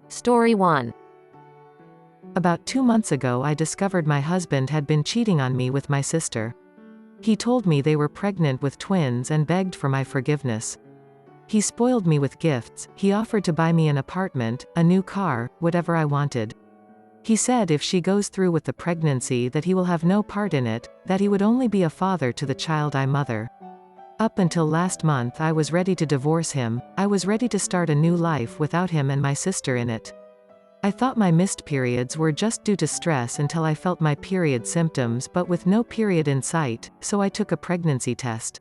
Story 1. About 2 months ago, I discovered my husband had been cheating on me with my sister. He told me they were pregnant with twins and begged for my forgiveness. He spoiled me with gifts, he offered to buy me an apartment, a new car, whatever I wanted. He said if she goes through with the pregnancy that he will have no part in it, that he would only be a father to the child I mother. Up until last month I was ready to divorce him, I was ready to start a new life without him and my sister in it. I thought my missed periods were just due to stress until I felt my period symptoms but with no period in sight, so I took a pregnancy test.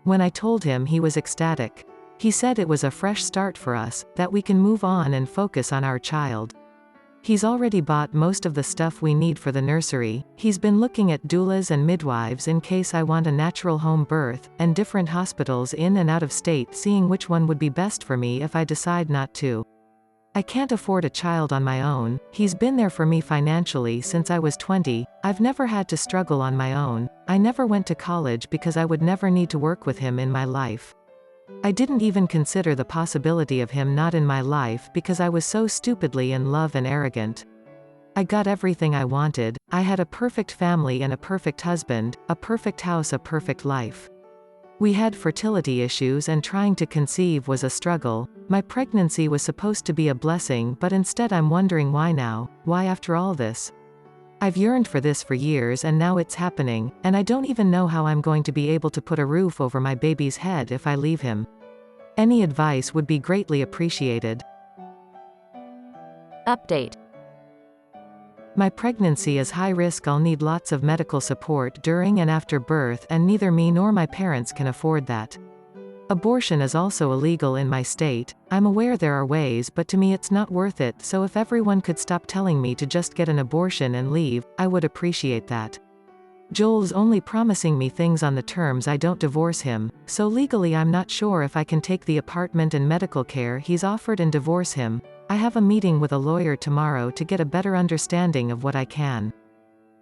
When I told him, he was ecstatic. He said it was a fresh start for us, that we can move on and focus on our child. He's already bought most of the stuff we need for the nursery, he's been looking at doulas and midwives in case I want a natural home birth, and different hospitals in and out of state seeing which one would be best for me if I decide not to. I can't afford a child on my own, he's been there for me financially since I was 20, I've never had to struggle on my own, I never went to college because I would never need to work with him in my life. I didn't even consider the possibility of him not in my life because I was so stupidly in love and arrogant. I got everything I wanted, I had a perfect family and a perfect husband, a perfect house, a perfect life. We had fertility issues and trying to conceive was a struggle. My pregnancy was supposed to be a blessing, but instead I'm wondering why now, why after all this? I've yearned for this for years and now it's happening, and I don't even know how I'm going to be able to put a roof over my baby's head if I leave him. Any advice would be greatly appreciated. Update. My pregnancy is high risk. I'll need lots of medical support during and after birth, and neither me nor my parents can afford that. Abortion is also illegal in my state. I'm aware there are ways, but to me it's not worth it, so if everyone could stop telling me to just get an abortion and leave, I would appreciate that. Joel's only promising me things on the terms I don't divorce him, so legally I'm not sure if I can take the apartment and medical care he's offered and divorce him. I have a meeting with a lawyer tomorrow to get a better understanding of what I can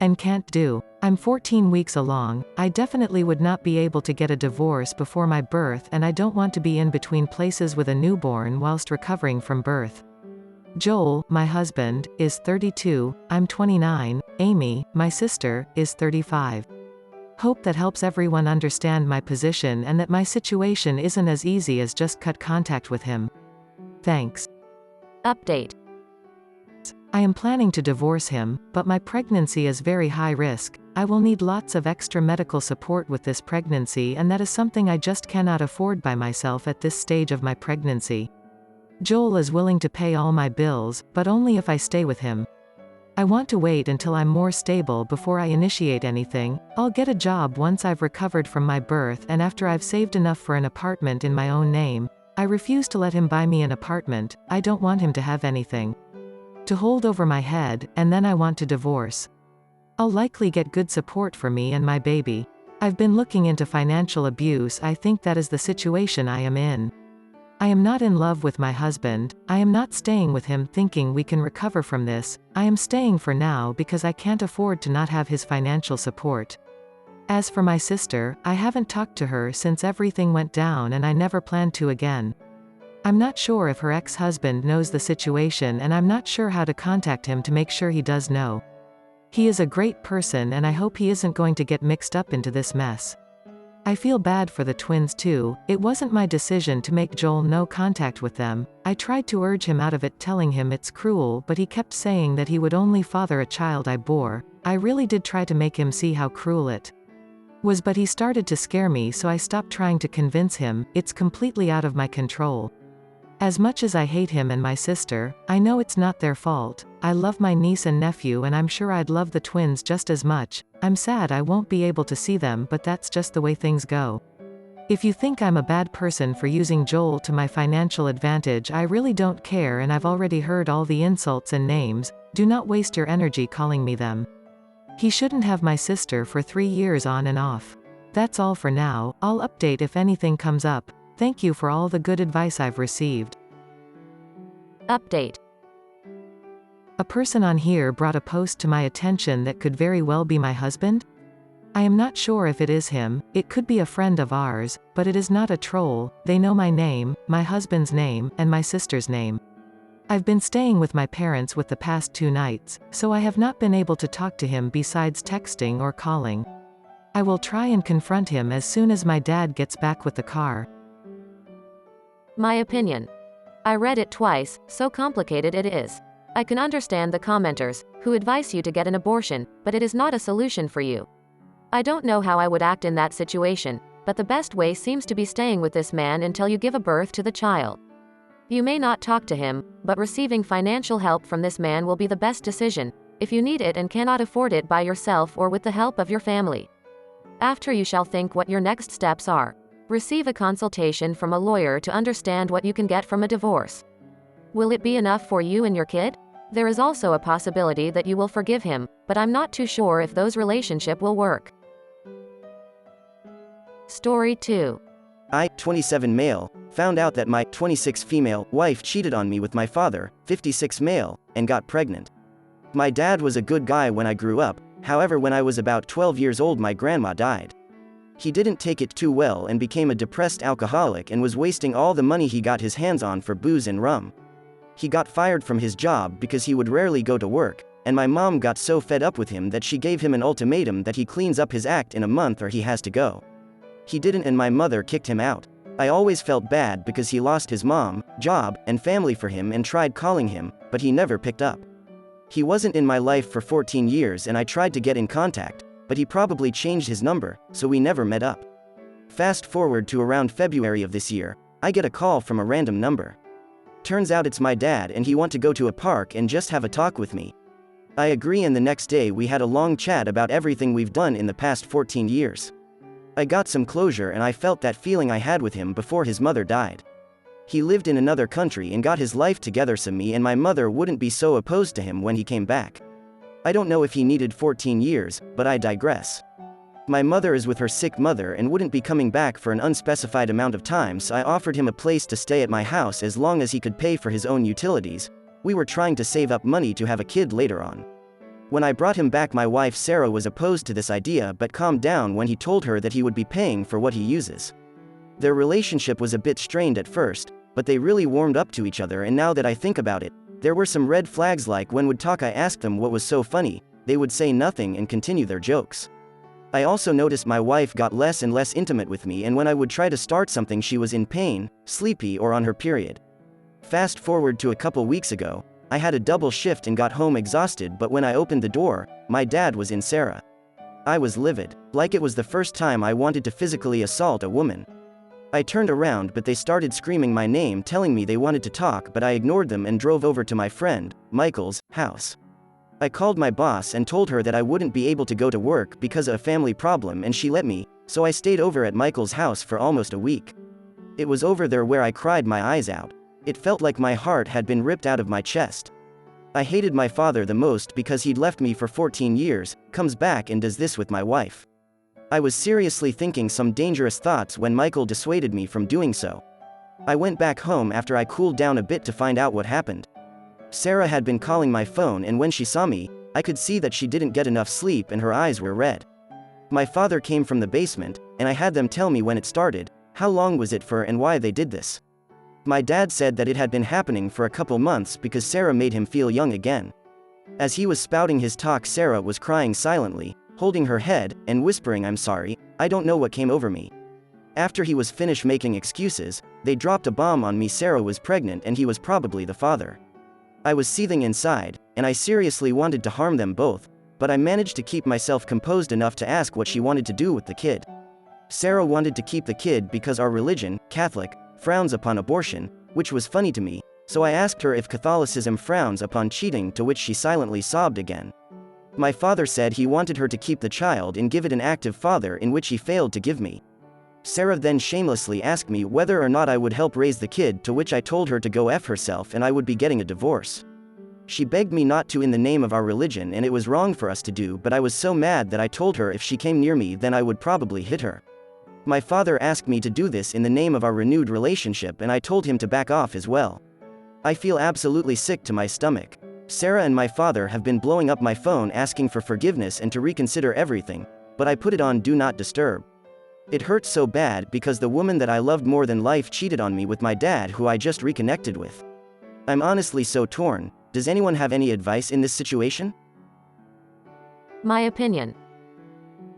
and can't do. I'm 14 weeks along, I definitely would not be able to get a divorce before my birth, and I don't want to be in between places with a newborn whilst recovering from birth. Joel, my husband, is 32, I'm 29, Amy, my sister, is 35. Hope that helps everyone understand my position and that my situation isn't as easy as just cut contact with him. Thanks. Update. I am planning to divorce him, but my pregnancy is very high risk. I will need lots of extra medical support with this pregnancy, and that is something I just cannot afford by myself at this stage of my pregnancy. Joel is willing to pay all my bills, but only if I stay with him. I want to wait until I'm more stable before I initiate anything. I'll get a job once I've recovered from my birth and after I've saved enough for an apartment in my own name. I refuse to let him buy me an apartment, I don't want him to have anything to hold over my head, and then I want to divorce. I'll likely get good support for me and my baby. I've been looking into financial abuse. I think that is the situation I am in. I am not in love with my husband, I am not staying with him thinking we can recover from this, I am staying for now because I can't afford to not have his financial support. As for my sister, I haven't talked to her since everything went down and I never plan to again. I'm not sure if her ex-husband knows the situation, and I'm not sure how to contact him to make sure he does know. He is a great person and I hope he isn't going to get mixed up into this mess. I feel bad for the twins too. It wasn't my decision to make Joel no contact with them. I tried to urge him out of it, telling him it's cruel, but he kept saying that he would only father a child I bore. I really did try to make him see how cruel it was, but he started to scare me, so I stopped trying to convince him. It's completely out of my control. As much as I hate him and my sister, I know it's not their fault. I love my niece and nephew and I'm sure I'd love the twins just as much. I'm sad I won't be able to see them, but that's just the way things go. If you think I'm a bad person for using Joel to my financial advantage, I really don't care, and I've already heard all the insults and names. Do not waste your energy calling me them. He shouldn't have my sister for 3 years on and off. That's all for now. I'll update if anything comes up. Thank you for all the good advice I've received. Update. A person on here brought a post to my attention that could very well be my husband. I am not sure if it is him, it could be a friend of ours, but it is not a troll. They know my name, my husband's name, and my sister's name. I've been staying with my parents with the past 2 nights, so I have not been able to talk to him besides texting or calling. I will try and confront him as soon as my dad gets back with the car. My opinion. I read it twice, so complicated it is. I can understand the commenters, who advise you to get an abortion, but it is not a solution for you. I don't know how I would act in that situation, but the best way seems to be staying with this man until you give a birth to the child. You may not talk to him, but receiving financial help from this man will be the best decision, if you need it and cannot afford it by yourself or with the help of your family. After you shall think what your next steps are. Receive a consultation from a lawyer to understand what you can get from a divorce. Will it be enough for you and your kid? There is also a possibility that you will forgive him, but I'm not too sure if those relationship will work. Story 2. I, 27 male, found out that my 26 female wife cheated on me with my father, 56 male, and got pregnant. My dad was a good guy when I grew up, however when I was about 12 years old my grandma died. He didn't take it too well and became a depressed alcoholic and was wasting all the money he got his hands on for booze and rum. He got fired from his job because he would rarely go to work, and my mom got so fed up with him that she gave him an ultimatum that he cleans up his act in a month or he has to go. He didn't and my mother kicked him out. I always felt bad because he lost his mom, job, and family for him and tried calling him, but he never picked up. He wasn't in my life for 14 years and I tried to get in contact, but he probably changed his number, so we never met up. Fast forward to around February of this year, I get a call from a random number. Turns out it's my dad and he want to go to a park and just have a talk with me. I agree and the next day we had a long chat about everything we've done in the past 14 years. I got some closure and I felt that feeling I had with him before his mother died. He lived in another country and got his life together so me and my mother wouldn't be so opposed to him when he came back. I don't know if he needed 14 years, but I digress. My mother is with her sick mother and wouldn't be coming back for an unspecified amount of time, so I offered him a place to stay at my house as long as he could pay for his own utilities. We were trying to save up money to have a kid later on. When I brought him back my wife Sarah was opposed to this idea but calmed down when he told her that he would be paying for what he uses. Their relationship was a bit strained at first, but they really warmed up to each other and now that I think about it, there were some red flags like when would talk I asked them what was so funny, they would say nothing and continue their jokes. I also noticed my wife got less and less intimate with me and when I would try to start something she was in pain, sleepy or on her period. Fast forward to a couple weeks ago, I had a double shift and got home exhausted but when I opened the door, my dad was in Sarah. I was livid, like it was the first time I wanted to physically assault a woman. I turned around but they started screaming my name telling me they wanted to talk but I ignored them and drove over to my friend, Michael's, house. I called my boss and told her that I wouldn't be able to go to work because of a family problem and she let me, so I stayed over at Michael's house for almost a week. It was over there where I cried my eyes out. It felt like my heart had been ripped out of my chest. I hated my father the most because he'd left me for 14 years, comes back and does this with my wife. I was seriously thinking some dangerous thoughts when Michael dissuaded me from doing so. I went back home after I cooled down a bit to find out what happened. Sarah had been calling my phone and when she saw me, I could see that she didn't get enough sleep and her eyes were red. My father came from the basement, and I had them tell me when it started, how long was it for and why they did this. My dad said that it had been happening for a couple months because Sarah made him feel young again. As he was spouting his talk Sarah was crying silently, holding her head, and whispering I'm sorry, I don't know what came over me. After he was finished making excuses, they dropped a bomb on me. Sarah was pregnant and he was probably the father. I was seething inside, and I seriously wanted to harm them both, but I managed to keep myself composed enough to ask what she wanted to do with the kid. Sarah wanted to keep the kid because our religion, Catholic, frowns upon abortion, which was funny to me, so I asked her if Catholicism frowns upon cheating, to which she silently sobbed again. My father said he wanted her to keep the child and give it an active father, in which he failed to give me. Sarah then shamelessly asked me whether or not I would help raise the kid, to which I told her to go F herself and I would be getting a divorce. She begged me not to in the name of our religion and it was wrong for us to do, but I was so mad that I told her if she came near me then I would probably hit her. My father asked me to do this in the name of our renewed relationship and I told him to back off as well. I feel absolutely sick to my stomach. Sarah and my father have been blowing up my phone asking for forgiveness and to reconsider everything, but I put it on Do Not Disturb. It hurts so bad because the woman that I loved more than life cheated on me with my dad, who I just reconnected with. I'm honestly so torn. Does anyone have any advice in this situation? My opinion.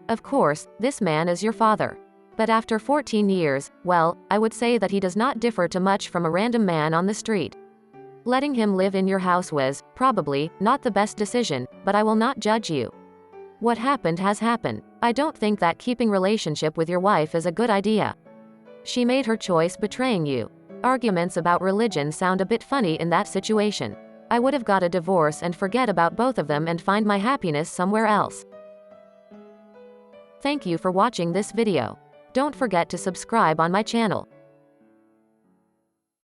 Of course, this man is your father. But after 14 years, well, I would say that he does not differ too much from a random man on the street. Letting him live in your house was, probably, not the best decision, but I will not judge you. What happened has happened. I don't think that keeping relationship with your wife is a good idea. She made her choice betraying you. Arguments about religion sound a bit funny in that situation. I would have got a divorce and forget about both of them and find my happiness somewhere else. Thank you for watching this video. Don't forget to subscribe on my channel.